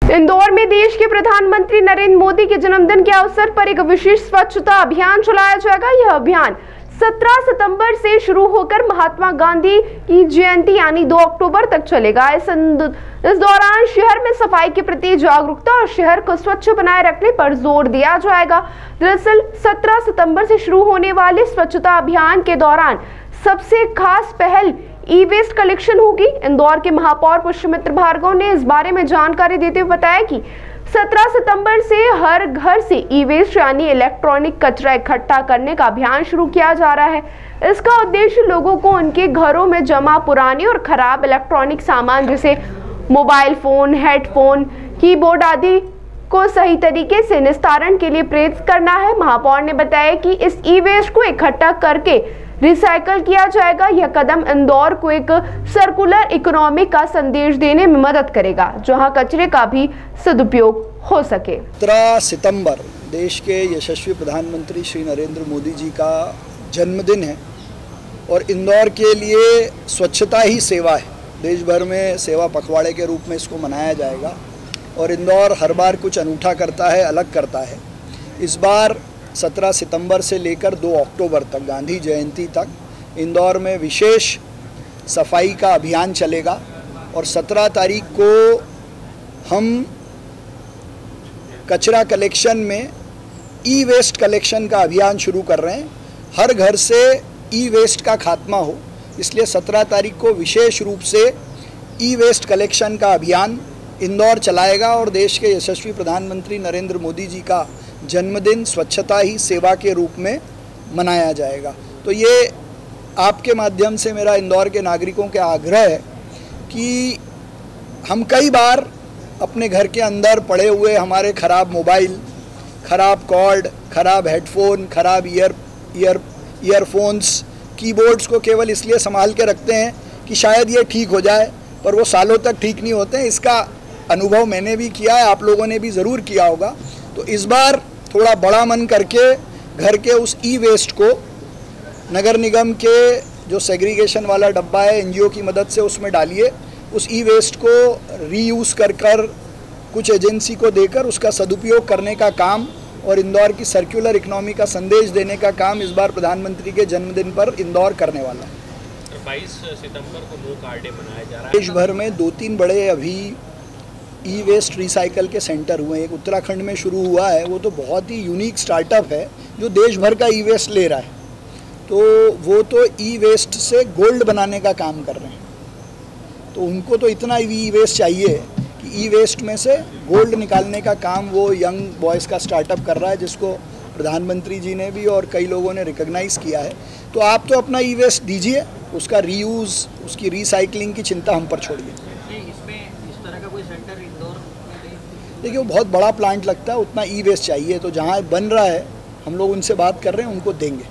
इंदौर में देश के प्रधानमंत्री नरेंद्र मोदी के जन्मदिन के अवसर पर एक विशेष स्वच्छता अभियान चलाया जाएगा। यह अभियान 17 सितंबर से शुरू होकर महात्मा गांधी की जयंती यानी 2 अक्टूबर तक चलेगा। इस दौरान शहर में सफाई के प्रति जागरूकता और शहर को स्वच्छ बनाए रखने पर जोर दिया जाएगा। दरअसल 17 सितंबर से शुरू होने वाले स्वच्छता अभियान के दौरान सबसे खास पहल ई वेस्ट कलेक्शन होगी। इंदौर के महापौर पुष्यमित्र भार्गव ने इस बारे में जानकारी देते हुए बताया कि 17 सितंबर से हर घर से ई वेस्ट यानी इलेक्ट्रॉनिक कचरा इकट्ठा करने का अभियान शुरू किया जा रहा है। इसका उद्देश्य लोगों को उनके घरों में जमा पुराने और खराब इलेक्ट्रॉनिक सामान जैसे मोबाइल फोन, हेडफोन, कीबोर्ड आदि को सही तरीके से निस्तारण के लिए प्रेरित करना है। महापौर ने बताया कि इस ई वेस्ट को इकट्ठा करके रिसाइकल किया जाएगा। यह कदम इंदौर को एक सर्कुलर इकोनॉमी का संदेश देने में मदद करेगा, जहां कचरे का भी सदुपयोग हो सके। 17 सितंबर देश के यशस्वी प्रधानमंत्री श्री नरेंद्र मोदी जी का जन्मदिन है और इंदौर के लिए स्वच्छता ही सेवा है। देश भर में सेवा पखवाड़े के रूप में इसको मनाया जाएगा और इंदौर हर बार कुछ अनूठा करता है, अलग करता है। इस बार 17 सितंबर से लेकर 2 अक्टूबर तक, गांधी जयंती तक, इंदौर में विशेष सफाई का अभियान चलेगा और 17 तारीख को हम कचरा कलेक्शन में ई वेस्ट कलेक्शन का अभियान शुरू कर रहे हैं। हर घर से ई वेस्ट का खात्मा हो, इसलिए 17 तारीख को विशेष रूप से ई वेस्ट कलेक्शन का अभियान इंदौर चलाएगा और देश के यशस्वी प्रधानमंत्री नरेंद्र मोदी जी का जन्मदिन स्वच्छता ही सेवा के रूप में मनाया जाएगा। तो ये आपके माध्यम से मेरा इंदौर के नागरिकों के आग्रह है कि हम कई बार अपने घर के अंदर पड़े हुए हमारे ख़राब मोबाइल, ख़राब कॉर्ड, ख़राब हेडफोन, ख़राब ईयरफोन्स, कीबोर्ड्स को केवल इसलिए संभाल के रखते हैं कि शायद ये ठीक हो जाए, पर वो सालों तक ठीक नहीं होते हैं। इसका अनुभव मैंने भी किया है, आप लोगों ने भी ज़रूर किया होगा। तो इस बार थोड़ा बड़ा मन करके घर के उस ई वेस्ट को नगर निगम के जो सेग्रीगेशन वाला डब्बा है, एनजीओ की मदद से उसमें डालिए। उस ई वेस्ट को रीयूज़ कर कुछ एजेंसी को देकर उसका सदुपयोग करने का काम और इंदौर की सर्कुलर इकोनॉमी का संदेश देने का काम इस बार प्रधानमंत्री के जन्मदिन पर इंदौर करने वाला है। 22 सितंबर को नो कार डे मनाया जा रहा है। देश भर में 2-3 बड़े अभी ई वेस्ट रिसाइकल के सेंटर हुए हैं। एक उत्तराखंड में शुरू हुआ है, वो तो बहुत ही यूनिक स्टार्टअप है जो देश भर का ई वेस्ट ले रहा है। तो वो तो ई वेस्ट से गोल्ड बनाने का काम कर रहे हैं। तो उनको तो इतना ई वेस्ट चाहिए कि ई वेस्ट में से गोल्ड निकालने का काम वो यंग बॉयज़ का स्टार्टअप कर रहा है, जिसको प्रधानमंत्री जी ने भी और कई लोगों ने रिकॉग्नाइज़ किया है। तो आप तो अपना ई वेस्ट दीजिए, उसका रीयूज़, उसकी रिसाइकलिंग की चिंता हम पर छोड़िए। देखिए, वो बहुत बड़ा प्लांट लगता है, उतना ई वेस्ट चाहिए, तो जहाँ बन रहा है हम लोग उनसे बात कर रहे हैं, उनको देंगे।